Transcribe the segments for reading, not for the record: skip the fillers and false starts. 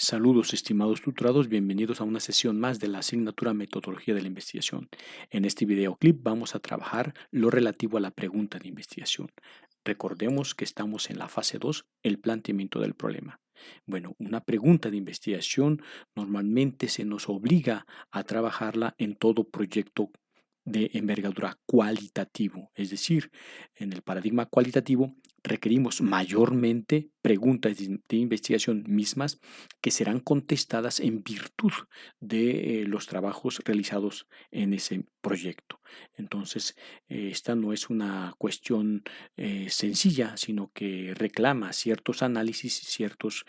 Saludos, estimados tutorados, bienvenidos a una sesión más de la asignatura Metodología de la Investigación. En este videoclip vamos a trabajar lo relativo a la pregunta de investigación. Recordemos que estamos en la fase 2, el planteamiento del problema. Bueno, una pregunta de investigación normalmente se nos obliga a trabajarla en todo proyecto de envergadura cualitativo, es decir, en el paradigma cualitativo requerimos mayormente preguntas de investigación mismas que serán contestadas en virtud de los trabajos realizados en ese proyecto. Entonces, esta no es una cuestión sencilla, sino que reclama ciertos análisis, ciertos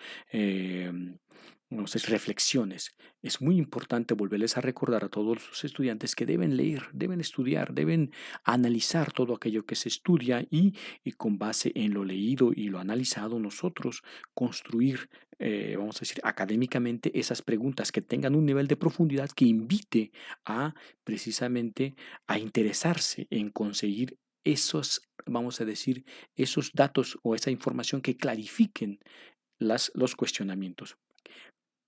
reflexiones. Es muy importante volverles a recordar a todos los estudiantes que deben leer, deben estudiar, deben analizar todo aquello que se estudia y con base en lo leído y lo analizado nosotros construir, vamos a decir, académicamente esas preguntas que tengan un nivel de profundidad que invite a precisamente a interesarse en conseguir esos, vamos a decir, esos datos o esa información que clarifiquen los cuestionamientos.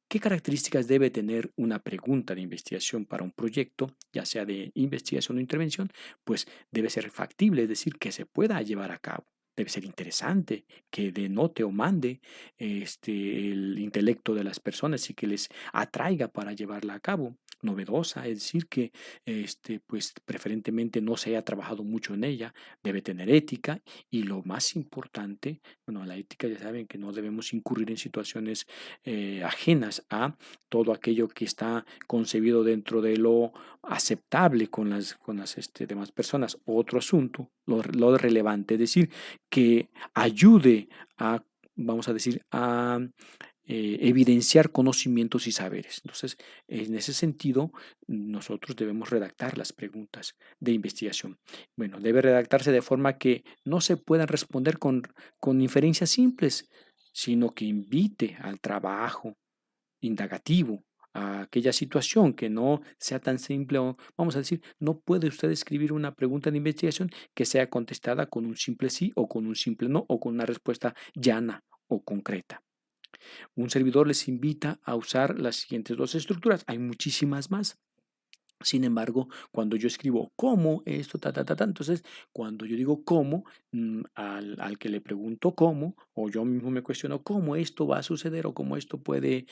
¿Qué características debe tener una pregunta de investigación para un proyecto, ya sea de investigación o intervención? Pues debe ser factible, es decir, que se pueda llevar a cabo. Debe ser interesante, que denote o mande el intelecto de las personas y que les atraiga para llevarla a cabo. Novedosa, es decir, que pues preferentemente no se haya trabajado mucho en ella. Debe tener ética y lo más importante, bueno, la ética ya saben que no debemos incurrir en situaciones ajenas a todo aquello que está concebido dentro de lo aceptable con las demás personas. Otro asunto, lo relevante, es decir, que ayude a, vamos a decir, a evidenciar conocimientos y saberes. Entonces, en ese sentido, nosotros debemos redactar las preguntas de investigación. Bueno, debe redactarse de forma que no se puedan responder con inferencias simples, sino que invite al trabajo indagativo, a aquella situación que no sea tan simple o vamos a decir, no puede usted escribir una pregunta de investigación que sea contestada con un simple sí o con un simple no o con una respuesta llana o concreta. Un servidor les invita a usar las siguientes dos estructuras. Hay muchísimas más. Sin embargo, cuando yo escribo cómo esto, entonces cuando yo digo cómo, al que le pregunto cómo, o yo mismo me cuestiono cómo esto va a suceder o cómo esto puede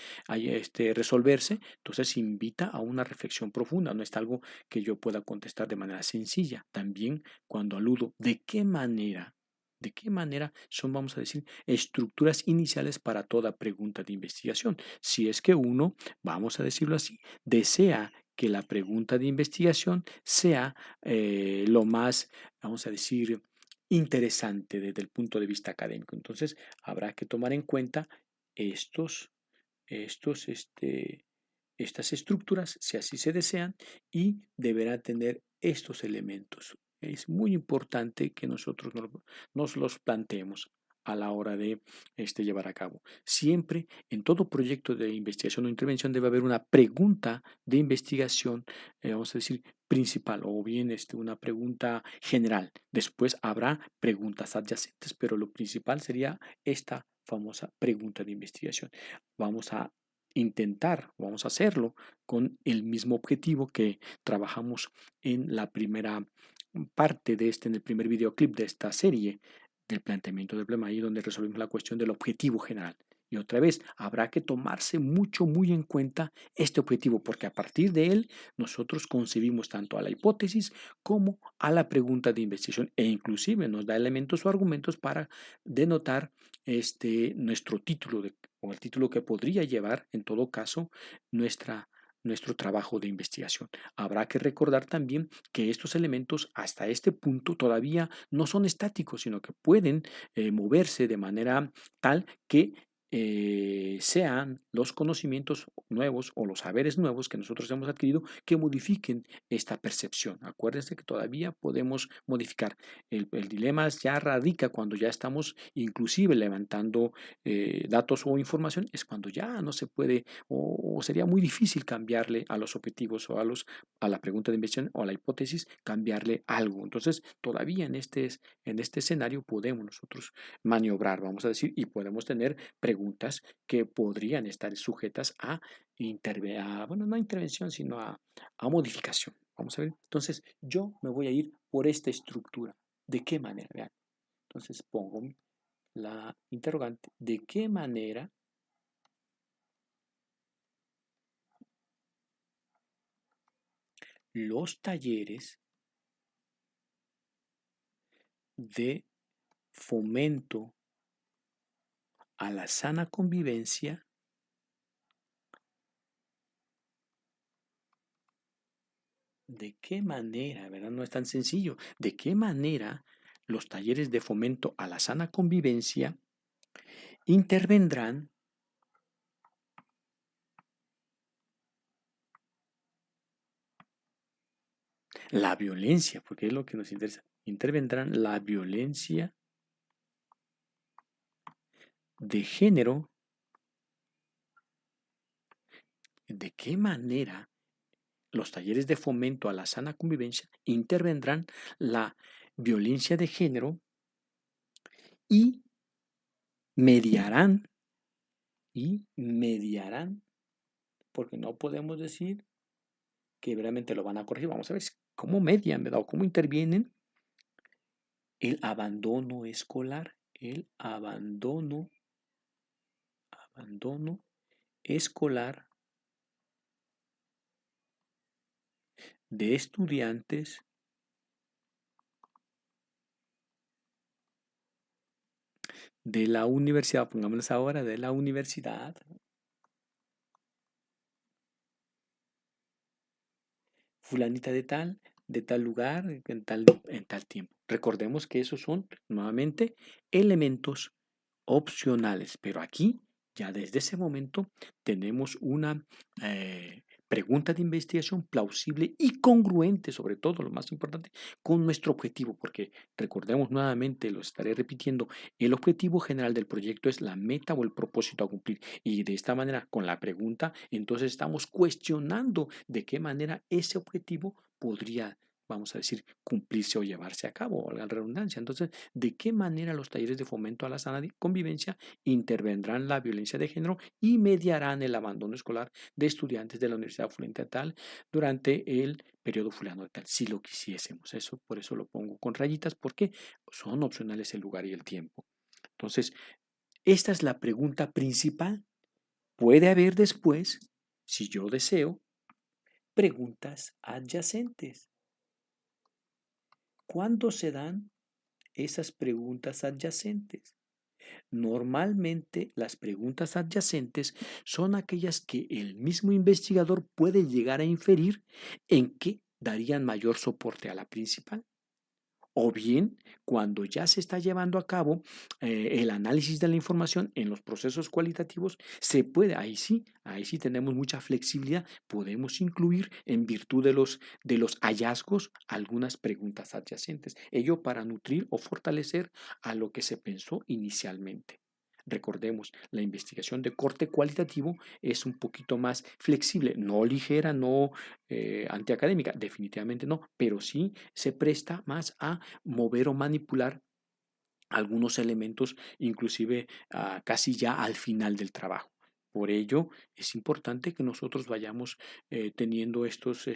resolverse, entonces invita a una reflexión profunda, no es algo que yo pueda contestar de manera sencilla. También cuando aludo de qué manera son, vamos a decir, estructuras iniciales para toda pregunta de investigación. Si es que uno, vamos a decirlo así, desea que la pregunta de investigación sea lo más, vamos a decir, interesante desde el punto de vista académico. Entonces, habrá que tomar en cuenta estos, estos, estas estructuras, si así se desean, y deberá tener estos elementos. Es muy importante que nosotros nos los planteemos a la hora de llevar a cabo. Siempre en todo proyecto de investigación o intervención debe haber una pregunta de investigación, vamos a decir, principal o bien una pregunta general. Después habrá preguntas adyacentes, pero lo principal sería esta famosa pregunta de investigación. Vamos a vamos a hacerlo con el mismo objetivo que trabajamos en la primera parte en el primer videoclip de esta serie del planteamiento del problema, ahí donde resolvimos la cuestión del objetivo general. Y otra vez, habrá que tomarse muy en cuenta este objetivo, porque a partir de él nosotros concebimos tanto a la hipótesis como a la pregunta de investigación e inclusive nos da elementos o argumentos para denotar nuestro título o el título que podría llevar en todo caso nuestro trabajo de investigación. Habrá que recordar también que estos elementos hasta este punto todavía no son estáticos, sino que pueden moverse de manera tal que sean los conocimientos nuevos o los saberes nuevos que nosotros hemos adquirido que modifiquen esta percepción. Acuérdense que todavía podemos modificar. El dilema ya radica cuando ya estamos inclusive levantando datos o información, es cuando ya no se puede o sería muy difícil cambiarle a los objetivos o a la pregunta de investigación o a la hipótesis, cambiarle algo. Entonces, todavía en este escenario podemos nosotros maniobrar, vamos a decir, y podemos tener preguntas preguntas que podrían estar sujetas a, bueno, no a intervención, sino a modificación. Vamos a ver. Entonces, yo me voy a ir por esta estructura. ¿De qué manera? Vean. Entonces, pongo la interrogante. ¿De qué manera los talleres de fomento a la sana convivencia de qué manera, ¿verdad? No es tan sencillo. ¿De qué manera los talleres de fomento a la sana convivencia intervendrán la violencia? Porque es lo que nos interesa. Intervendrán la violencia de género. ¿De qué manera los talleres de fomento a la sana convivencia intervendrán la violencia de género y mediarán, porque no podemos decir que realmente lo van a corregir? Vamos a ver cómo median, ¿verdad? O cómo intervienen el abandono escolar, abandono escolar de estudiantes de la universidad, pongámoslos ahora, de la universidad fulanita de tal lugar, en tal tiempo. Recordemos que esos son nuevamente elementos opcionales, pero aquí ya desde ese momento tenemos una pregunta de investigación plausible y congruente, sobre todo lo más importante, con nuestro objetivo, porque recordemos nuevamente, lo estaré repitiendo, el objetivo general del proyecto es la meta o el propósito a cumplir, y de esta manera, con la pregunta, entonces estamos cuestionando de qué manera ese objetivo podría, vamos a decir, cumplirse o llevarse a cabo, la redundancia. Entonces, ¿de qué manera los talleres de fomento a la sana convivencia intervendrán la violencia de género y mediarán el abandono escolar de estudiantes de la Universidad Fulenta Tal durante el periodo fulano de tal? Si lo quisiésemos, eso, por eso lo pongo con rayitas, porque son opcionales el lugar y el tiempo. Entonces, esta es la pregunta principal. Puede haber después, si yo deseo, preguntas adyacentes. ¿Cuándo se dan esas preguntas adyacentes? Normalmente las preguntas adyacentes son aquellas que el mismo investigador puede llegar a inferir en que darían mayor soporte a la principal. O bien, cuando ya se está llevando a cabo el análisis de la información en los procesos cualitativos, se puede, ahí sí tenemos mucha flexibilidad, podemos incluir en virtud de los hallazgos algunas preguntas adyacentes, ello para nutrir o fortalecer a lo que se pensó inicialmente. Recordemos, la investigación de corte cualitativo es un poquito más flexible, no ligera, no antiacadémica, definitivamente no, pero sí se presta más a mover o manipular algunos elementos, inclusive casi ya al final del trabajo. Por ello, es importante que nosotros vayamos teniendo estos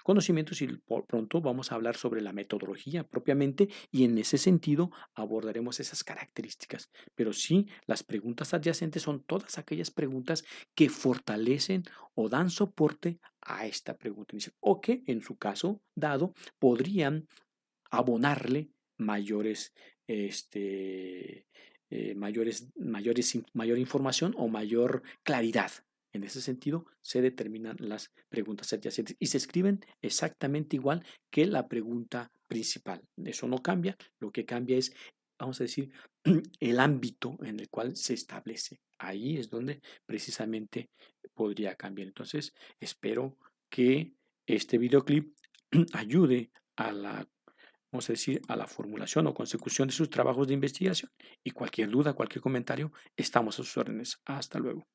conocimientos, y por pronto vamos a hablar sobre la metodología propiamente, y en ese sentido abordaremos esas características. Pero sí, las preguntas adyacentes son todas aquellas preguntas que fortalecen o dan soporte a esta pregunta inicial, o que en su caso dado podrían abonarle mayores, mayor información o mayor claridad. En ese sentido, se determinan las preguntas adyacentes y se escriben exactamente igual que la pregunta principal. Eso no cambia, lo que cambia es, vamos a decir, el ámbito en el cual se establece. Ahí es donde precisamente podría cambiar. Entonces, espero que este videoclip ayude a la, vamos a decir, a la formulación o consecución de sus trabajos de investigación. Y cualquier duda, cualquier comentario, estamos a sus órdenes. Hasta luego.